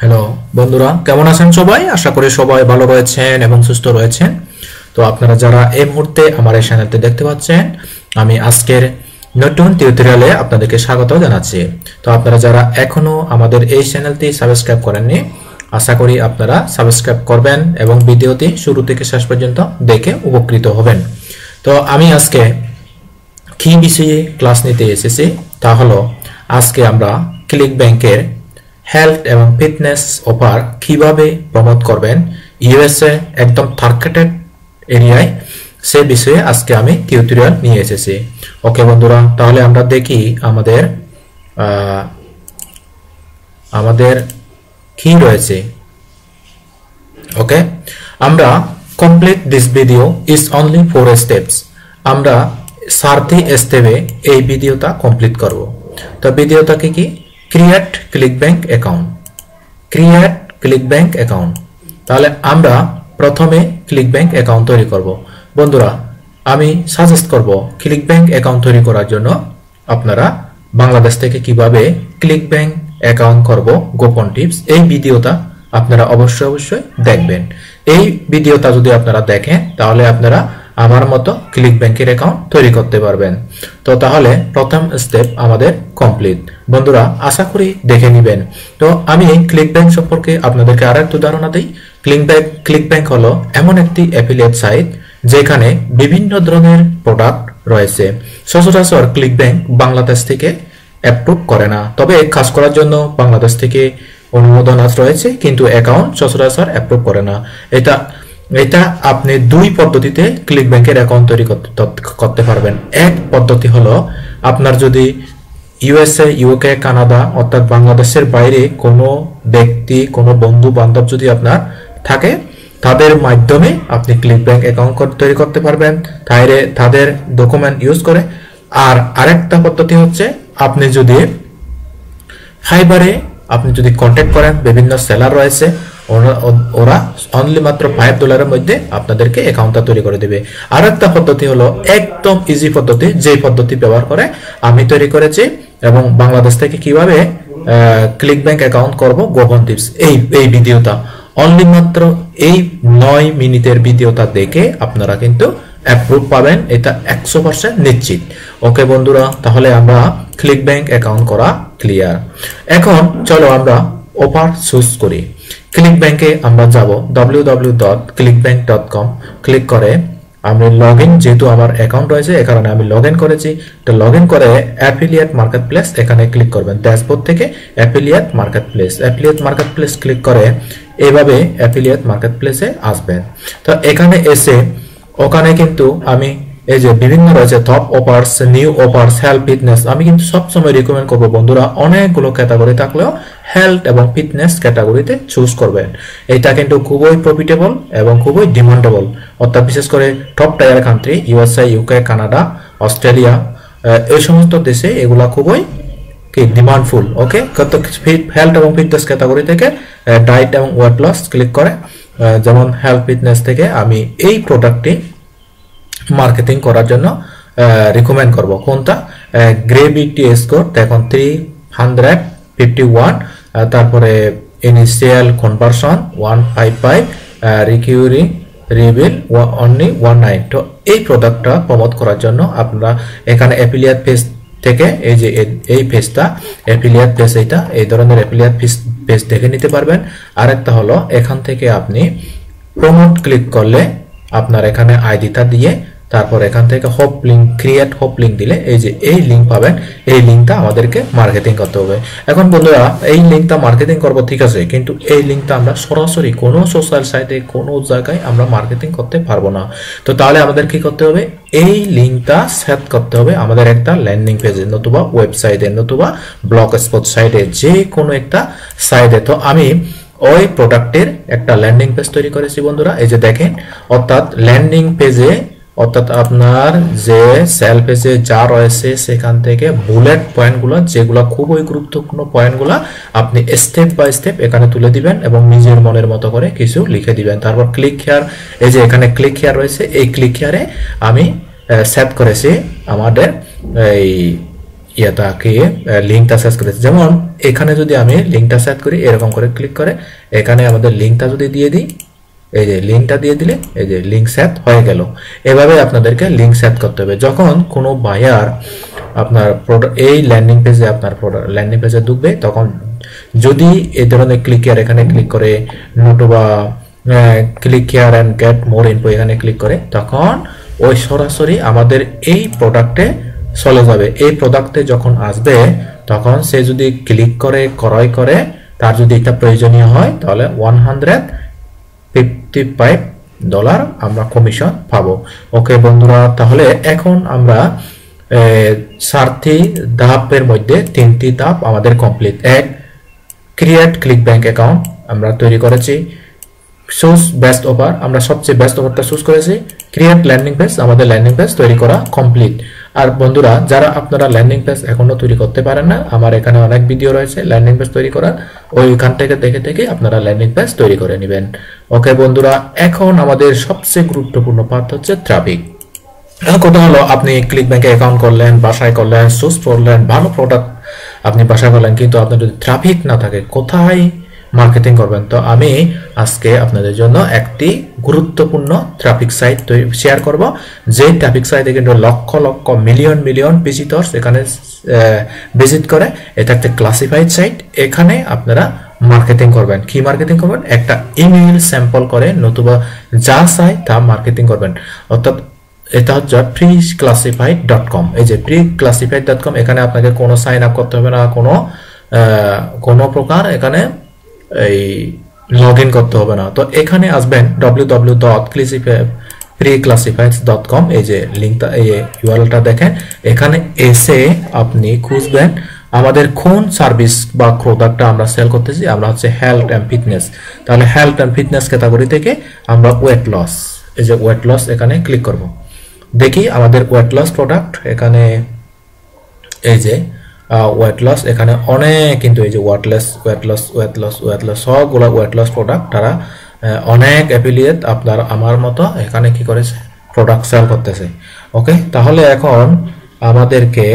Hello বন্ধুরা, কেমন আছেন সবাই? আশা করি সবাই ভালো রয়েছেন এবং সুস্থ রয়েছেন। তো আপনারা যারা এই মুহূর্তে আমার এই চ্যানেলটি দেখতে পাচ্ছেন, আমি আজকের নতুন টিউটোরিয়ালে আপনাদেরকে স্বাগত জানাচ্ছি। তো আপনারা যারা এখনো আমাদের এই চ্যানেলটি সাবস্ক্রাইব করেননি, আশা করি আপনারা সাবস্ক্রাইব করবেন এবং ভিডিওটি শুরু থেকে শেষ পর্যন্ত দেখে উপকৃত হবেন। তো আমি আজকে কি বিষয়ে ক্লাস নিতে এসেছি তা হলো, আজকে আমরা ক্লিক ব্যাংকের হেলথ এবং ফিটনেস অফার কিভাবে প্রমোট করবেন ইউএসএ একদম টার্গেটেড এরিয়ায়, সে বিষয়ে আজকে আমি টিউটোরিয়াল নিয়ে এসেছি। ওকে বন্ধুরা, তাহলে আমরা দেখি আমাদের কি রয়েছে। ওকে, আমরা complete this video is only 4 steps. আমরা 4টি স্টেপে এই ভিডিওটা কমপ্লিট করব। তো ভিডিওটাকে কি? Create click bank account. Create click bank account. তাহলে আমরা প্রথমে ক্লিক ব্যাংক অ্যাকাউন্ট তৈরি করব। বন্ধুরা, আমি সাজেস্ট করব ক্লিক ব্যাংক অ্যাকাউন্ট তৈরি করার জন্য আপনারা বাংলাদেশ থেকে কিভাবে ক্লিক ব্যাংক অ্যাকাউন্ট করব গোপন টিপস, এই ভিডিওটা আপনারা অবশ্যই দেখবেন। এই ভিডিওটা যদি আপনারা দেখেন তাহলে আপনারা আমার মতো ক্লিক ব্যাংকের অ্যাকাউন্ট তৈরি করতে পারবেন। তো তাহলে প্রথম স্টেপ আমাদের কমপ্লিট। বন্ধুরা, আশা করি দেখে নেবেন। তো আমি ক্লিক ব্যাংক সম্পর্কে আপনাদেরকে আরেকটু ধারণা দিই। ক্লিক ব্যাংক হলো এমন একটি অ্যাফিলিয়েট সাইট যেখানে বিভিন্ন ধরনের প্রোডাক্ট রয়েছে। সচরাচর ক্লিক ব্যাংক বাংলাদেশ থেকে অ্যাপ্রুভ করে না, তবে কাজ করার জন্য বাংলাদেশ থেকে অনুমোদন রয়েছে, কিন্তু অ্যাকাউন্ট সচরাচর অ্যাপ্রুভ করে না। এটা আপনি দুই পদ্ধতিতে ক্লিক ব্যাংকের অ্যাকাউন্ট তৈরি করতে পারবেন। এক পদ্ধতি হলো, আপনার যদি ইউএসএ, ইউকে, কানাডা অর্থাৎ বাংলাদেশের বাইরে কোনো ব্যক্তি, কোনো বন্ধু বান্ধব যদি আপনার থাকে, তাদের মাধ্যমে আপনি ক্লিক ব্যাংক অ্যাকাউন্ট তৈরি করতে পারবেন তাদের ডকুমেন্ট ইউজ করে। আর আরেকটা পদ্ধতি হচ্ছে, আপনি যদি কন্ট্যাক্ট করেন, বিভিন্ন সেলার রয়েছে, ওরা অনলি মাত্র $5 মধ্যে আপনাদেরকে অ্যাকাউন্টটা তৈরি করে দেবে। আর একটা পদ্ধতি হলো একদম ইজি পদ্ধতি, যে পদ্ধতি ব্যবহার করে আমি তৈরি করেছি, এবং বাংলাদেশ থেকে কিভাবে ক্লিক ব্যাংক অ্যাকাউন্ট করব গোপন টিপস, এই ভিডিওটা অনলি মাত্র এই 9 মিনিটের ভিডিওটা দেখে আপনারা কিন্তু অ্যাপ্রুভ পাবেন, এটা 100% নিশ্চিত। ওকে বন্ধুরা, তাহলে আমরা ক্লিক ব্যাংক অ্যাকাউন্ট করা ক্লিয়ার। এখন চলো আমরা অফার চুজ করি। ক্লিক ব্যাংকে আমরা যাব www.clickbank.com। ক্লিক করে আমি লগইন, যেহেতু আমার অ্যাকাউন্ট রয়েছে এ কারণে আমি লগইন করেছি। তো লগইন করে অ্যাফিলিয়েট মার্কেটপ্লেস এখানে ক্লিক করবেন। ড্যাশবোর্ড থেকে অ্যাফিলিয়েট মার্কেটপ্লেস ক্লিক করে এভাবে অ্যাফিলিয়েট মার্কেটপ্লেসে আসবেন। তো এখানে এসে ওখানে কিন্তু আমি এই যে বিভিন্ন রয়েছে top offers, new offers, health, fitness, আমি কিন্তু সবসময় রিকমেন্ড করবো বন্ধুরা, অনেকগুলো ক্যাটাগরি থাকলেও হেলথ এবং ফিটনেস ক্যাটাগরিতে চুজ করবেন। এটা কিন্তু খুবই প্রফিটেবল এবং খুবই ডিমান্ডেবল, অর্থাৎ বিশেষ করে top tyre country USA, UK, Canada, Australia, এই সমস্ত দেশে এগুলা খুবই ডিমান্ডফুল। ওকে, হেলথ এবং ফিটনেস ক্যাটাগরি থেকে ডায়েট এবং ওয়েট লস ক্লিক করে, যেমন হেলথ ফিটনেস থেকে আমি এই প্রোডাক্টটি মার্কেটিং করার জন্য রিকমেন্ড করব। কোনটা? গ্রেভিটি স্কোর দেখুন 351, তারপরে ইনিশিয়াল কনভার্সন 155, রিকিউরিং রিভিল অনলি 19। তো এই প্রোডাক্টটা প্রমোট করার জন্য আপনারা এখানে অ্যাফিলিয়েট পেজ থেকে এই যে এই পেজটা অ্যাফিলিয়েট পেজ, এই ধরনের অ্যাফিলিয়েট পেজ দেখে নিতে পারবেন। আরেকটা হলো, এখান থেকে আপনি প্রমোট ক্লিক করলে আপনার এখানে আইডিটা দিয়ে তারপর এখান থেকে ক্রিয়েট হোপ লিঙ্ক দিলে এই যে এই লিঙ্ক পাবেন। এই লিঙ্কটা আমাদেরকে মার্কেটিং করতে হবে। এখন বন্ধুরা, এই লিঙ্কটা মার্কেটিং করবো ঠিক আছে, কিন্তু এই লিঙ্কটা আমরা সরাসরি কোনো সোশ্যাল সাইটে কোনো জায়গায় আমরা মার্কেটিং করতে পারবো না। তো তাহলে আমাদের কি করতে হবে? এই লিঙ্কটা সেট করতে হবে আমাদের একটা ল্যান্ডিং পেজে, নতুবা ওয়েবসাইটে, নতুবা ব্লগ স্পট সাইটে, যে কোনো একটা সাইটে। তো আমি ওই প্রোডাক্টের একটা ল্যান্ডিং পেজ তৈরি করেছি বন্ধুরা, এই যে দেখেন। অর্থাৎ ল্যান্ডিং পেজে, অর্থাৎ আপনার যে সেল পেজে যা রয়েছে সেখান থেকে বুলেট পয়েন্টগুলো, যেগুলো খুবই গুরুত্বপূর্ণ পয়েন্টগুলো আপনি স্টেপ বাই স্টেপ এখানে তুলে দিবেন এবং নিজের মনের মতো করে কিছু লিখে দিবেন। তারপর ক্লিক হেয়ার, এই যে এখানে ক্লিক হেয়ার রয়েছে, এই ক্লিক হেয়ারে আমি সেট করেছি আমাদের এই ইয়াটাকে লিংকটা সার্চ করেছি। যেমন এখানে যদি আমি লিংকটা সার্চ করি, এরকম করে ক্লিক করে এখানে আমাদের লিংকটা যদি দিয়ে দিই, এই যে লিংকটা দিয়ে দিলে এই যে লিংক সেট হয়ে গেল। এভাবে আপনাদেরকে লিংক সেট করতে হবে। যখন কোনো বায়ার আপনার এই ল্যান্ডিং পেজে আপনার ল্যান্ডিং পেজে ঢুকবে, তখন যদি এই ধরনের ক্লিক হিয়ার এখানে ক্লিক করে, নতুবা click here and get more info এখানে ক্লিক করে, তখন ওই সরাসরি আমাদের এই প্রোডাক্টে চলে যাবে। এই প্রোডাক্টে যখন আসবে তখন সে যদি ক্লিক করে ক্রয় করে, তার যদি এটা প্রয়োজনীয় হয়, তাহলে $155 আমরা কমিশন পাবো। ওকে বন্ধুরা, তাহলে এখন আমরা সারথি ধাপের মধ্যে 3টি ধাপ আমাদের কমপ্লিট। এক, ক্রিয়েট ক্লিক ব্যাংক অ্যাকাউন্ট আমরা তৈরি করেছি। চুজ বেস্ট অফার, আমরা সবচেয়ে বেস্ট অফারটা চুজ করেছি। ক্রিয়েট ল্যান্ডিং পেজ, আমাদের ল্যান্ডিং পেজ তৈরি করা কমপ্লিট। আর বন্ধুরা, যারা আপনারা ল্যান্ডিং পেজ এখনো তৈরি করতে পারেন না, আমার এখানে অনেক ভিডিও রয়েছে ল্যান্ডিং পেজ তৈরি করার, ওইখান থেকে দেখে দেখে আপনারা ল্যান্ডিং পেজ তৈরি করে নেবেন। ওকে বন্ধুরা, এখন আমাদের সবচেয়ে গুরুত্বপূর্ণ পার্ট হচ্ছে ট্রাফিক। কথা হলো, আপনি ক্লিক ব্যাংকে অ্যাকাউন্ট করলেন, বাসায় করলেন, চুজ করলেন, ভালো প্রোডাক্ট আপনি বাসায় করলেন, কিন্তু আপনার যদি ট্রাফিক না থাকে, কোথায় মার্কেটিং করবেন? তো আমি আজকে আপনাদের জন্য একটি গুরুত্বপূর্ণ ট্রাফিক সাইট শেয়ার করব, যে ট্রাফিক সাইটে কিন্তু লক্ষ লক্ষ মিলিয়ন মিলিয়ন ভিজিটরস এখানে ভিজিট করে। এটা একটা ক্লাসিফাইড সাইট। এখানে আপনারা মার্কেটিং করবেন। কি মার্কেটিং করবেন? একটা ইমেইল স্যাম্পল করে, নতুবা যা চাই তা মার্কেটিং করবেন। অর্থাৎ এটা হচ্ছে preclassified.com। এই যে preclassified.com, এখানে আপনাকে কোনো সাইন আপ করতে হবে না, কোনো প্রকার এখানে এই লগ ইন করতে হবে না। তো এখানে আসবেন www.preclassifieds.com, এই যে লিঙ্কটা, এই ইউআরএলটা দেখেন। এখানে এসে আপনি খুঁজবেন আমাদের কোন সার্ভিস বা প্রোডাক্টটা আমরা সেল করতেছি। আমরা হচ্ছে হেলথ এন্ড ফিটনেস। তাহলে হেলথ এন্ড ফিটনেস ক্যাটাগরি থেকে আমরা ওয়েট লস, এই যে ওয়েট লস এখানে ক্লিক করব। দেখি আমাদের ওয়েট লস প্রোডাক্ট এখানে, এই যে ওয়েট লস এখানে অনেক, কিন্তু এই যে ওয়েট লস সবগুলো ওয়েট লস প্রোডাক্ট, তারা অনেক অ্যাফিলিয়েট আপনার আমার মতো এখানে কি করেছে, প্রোডাক্ট সেল করতেছে। ওকে, তাহলে এখন আমাদেরকে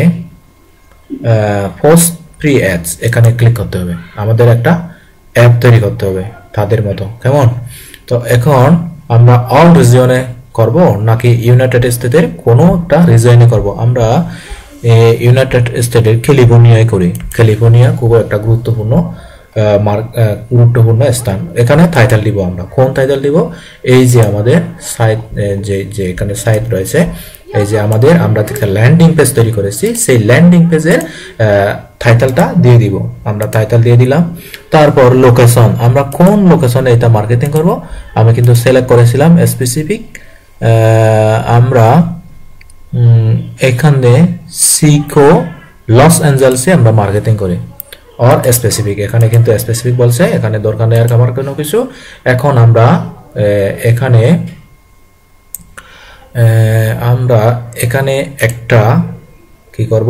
পোস্ট ফ্রি অ্যাডস এখানে ক্লিক করতে হবে। আমাদের একটা অ্যাপ তৈরি করতে হবে তাদের মতো, কেমন? তো এখন আমরা অল রিজিয়নে করব নাকি ইউনাইটেড স্টেটের কোনো একটা রিজিয়নে করব? আমরা ইউনাইটেড স্টেটের ক্যালিফোর্নিয়ায় করি। ক্যালিফোর্নিয়া খুব একটা গুরুত্বপূর্ণ স্থান। এখানে টাইটেল দিব আমরা। কোন টাইটেল দিব? এই যে আমাদের সাইট, যে এখানে সাইট রয়েছে, এই যে আমাদের আমরা একটা ল্যান্ডিং পেজ তৈরি করেছি, সেই ল্যান্ডিং পেজের টাইটেলটা দিয়ে দিব। আমরা টাইটেল দিয়ে দিলাম। তারপর লোকেশন, আমরা কোন লোকেশনে এটা মার্কেটিং করব আমি কিন্তু সিলেক্ট করেছিলাম স্পেসিফিক। আমরা এখানে সিকো লস অ্যাঞ্জেলসে আমরা মার্কেটিং করি। আর স্পেসিফিক, এখানে কিন্তু স্পেসিফিক বলছে, এখানে দরকার নেই আর আমার কোনো কিছু। এখন আমরা এখানে একটা কি করব,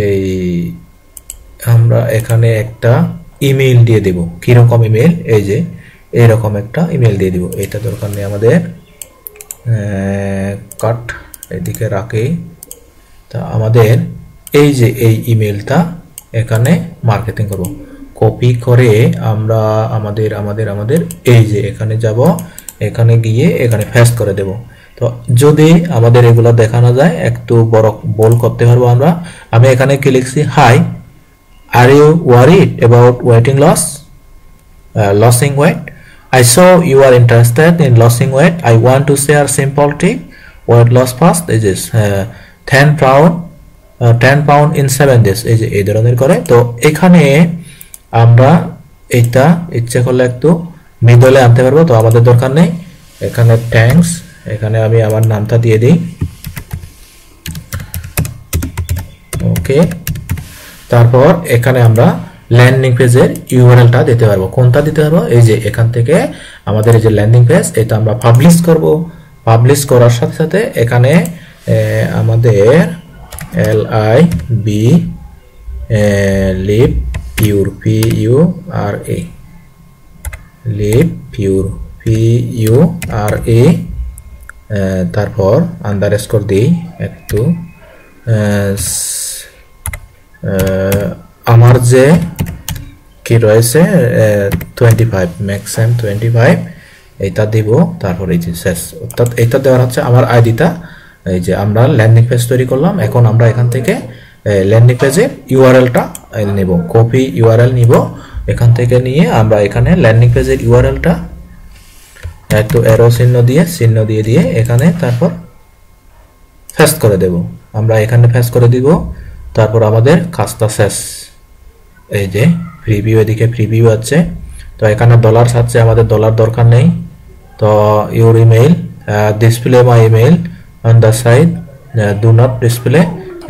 এই আমরা এখানে একটা ইমেইল দিয়ে দেব। কিরকম ইমেইল? এই যে এরকম একটা ইমেইল দিয়ে দিব। এটা দরকার নেই আমাদের, কাট এদিকে রাখি। তা আমাদের এই যে এই ইমেইলটা এখানে মার্কেটিং করব। কপি করে আমরা আমাদের এই যে এখানে যাব, এখানে গিয়ে এখানে পেস্ট করে দেব। তো যদি আমাদের এগুলো দেখানো যায়, একটু বড় বোল্ড করতে পারবো আমরা। আমি এখানে কি লিখছি? Hi, are you worried about waiting losing weight? I saw you are interested in losing weight. I want to share simple tip. Weight loss fast. This is 10 pound in 7 days. এই যে এই ধরনের করে। তো এখানে আমরা এটা ইচ্ছে করলে একটু মিডলে আনতে পারবো, তো আমাদের দরকার নেই। এখানে থ্যাঙ্কস, এখানে আমি আমার নামটা দিয়ে দিই। ওকে, তারপর এখানে আমরা ল্যান্ডিং পেজের ইউআরএলটা দিতে পারবো। কোনটা দিতে পারবো? এই যে এখান থেকে আমাদের এই যে ল্যান্ডিং পেজ, এটা আমরা পাবলিশ করব। পাবলিশ করার সাথে সাথে এখানে আমাদের লিভ পিউর PURE, তারপর আন্ডারস্কোর দিই একটু, আমার যে কি রয়েছে 25 ম্যাক্সিমাম 25 এটা দিব, তারপর এই যে শেষ, অর্থাৎ এটা দেওয়ার হচ্ছে আমার আইডিটা। এই যে আমরা ল্যান্ডিং পেজ তৈরি করলাম, এখন আমরা এখান থেকে ল্যান্ডিং পেজের ইউআরএলটা নেব, কপি ইউআরএল নিব, এখান থেকে নিয়ে আমরা এখানে ল্যান্ডিং পেজের ইউআরএলটা একটু অ্যারো চিহ্ন দিয়ে এখানে তারপর পেস্ট করে দেব। আমরা এখানে পেস্ট করে দিব, তারপর আমাদের কাজটা শেষ। এই যে প্রিভিউ, এদিকে প্রিভিউ আছে, তো এখানে ডলার আছে, আমাদের ডলার দরকার নেই। তো your email, display my email on the side, do not display,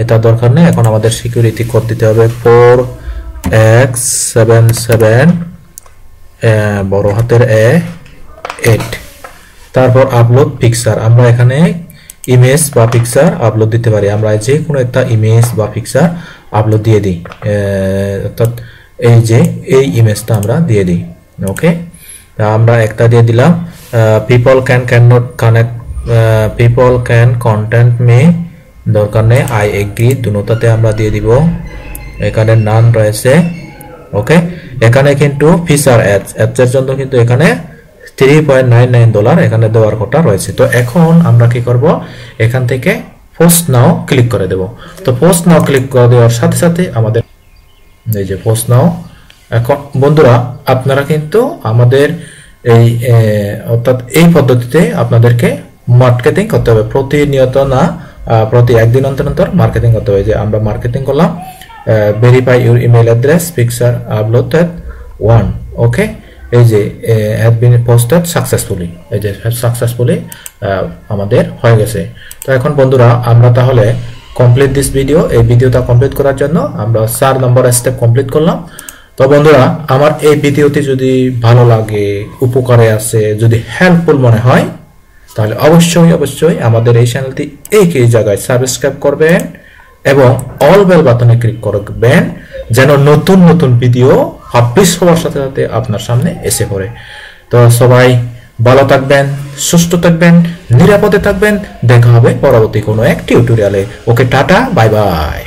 এটা দরকার নেই। এখন আমাদের সিকিউরিটি কোড দিতে হবে 4x77 বড় হাতের A8। তারপর আপলোড পিকচার, আমরা এখানে ইমেজ বা পিকচার আপলোড দিতে পারি, আমরা যে কোনো একটা ইমেজ বা পিকচার আপলোড দিয়ে দিই, অর্থাৎ এই যে এই ইমেজটা আমরা দিয়ে দিই। ওকে, আমরা একটা দিয়ে দিলাম, people can not connect, people can content may, দরকার নেই, আই এগ্রি, দুটোতে আমরা দিয়ে দিব। এখানে নান রয়েছে। ওকে, এখানে কিন্তু ফিচার অ্যাডসের জন্য কিন্তু এখানে $3.99 এখানে দেওয়ার কথা রয়েছে। তো এখন আমরা কি করব, এখান থেকে পোস্ট নাও ক্লিক করে দেব। তো পোস্ট নাও ক্লিক করে দেওয়ার সাথে সাথে আমাদের এই যে পোস্ট নাও। এখন বন্ধুরা আপনারা কিন্তু আমাদের এই অর্থাৎ এই পদ্ধতিতে আপনাদেরকে মার্কেটিং করতে হবে, প্রতিনিয়ত না, প্রতি একদিন অন্তর অন্তর মার্কেটিং করতে হবে। যে আমরা মার্কেটিং করলাম, verify your email address, picture uploaded 1। ওকে, এই যে হ্যাভ বিন পোস্টেড সাকসেসফুলি, এই যে সাকসেসফুলি আমাদের হয়ে গেছে। তো এখন বন্ধুরা আমরা তাহলে কমপ্লিট দিস ভিডিও, এই ভিডিওটা কমপ্লিট করার জন্য আমরা 4 নম্বর স্টেপ কমপ্লিট করলাম। তো বন্ধুরা আমার এই ভিডিওটি যদি ভালো লাগে, উপকারে আসে, যদি হেল্পফুল মনে হয়, তাহলে অবশ্যই আমাদের এই চ্যানেলটি এই জায়গায় সাবস্ক্রাইব করবেন এবং অল বেল বাটনে ক্লিক করবেন, যেন নতুন নতুন ভিডিও পাবলিশ হওয়ার সাথে সাথে আপনার সামনে এসে পড়ে। তো সবাই ভালো থাকবেন, সুস্থ থাকবেন, নিরাপদে থাকবেন, দেখা হবে পরবর্তী কোনো এক টিউটোরিয়ালে। ওকে, টাটা, বাই বাই।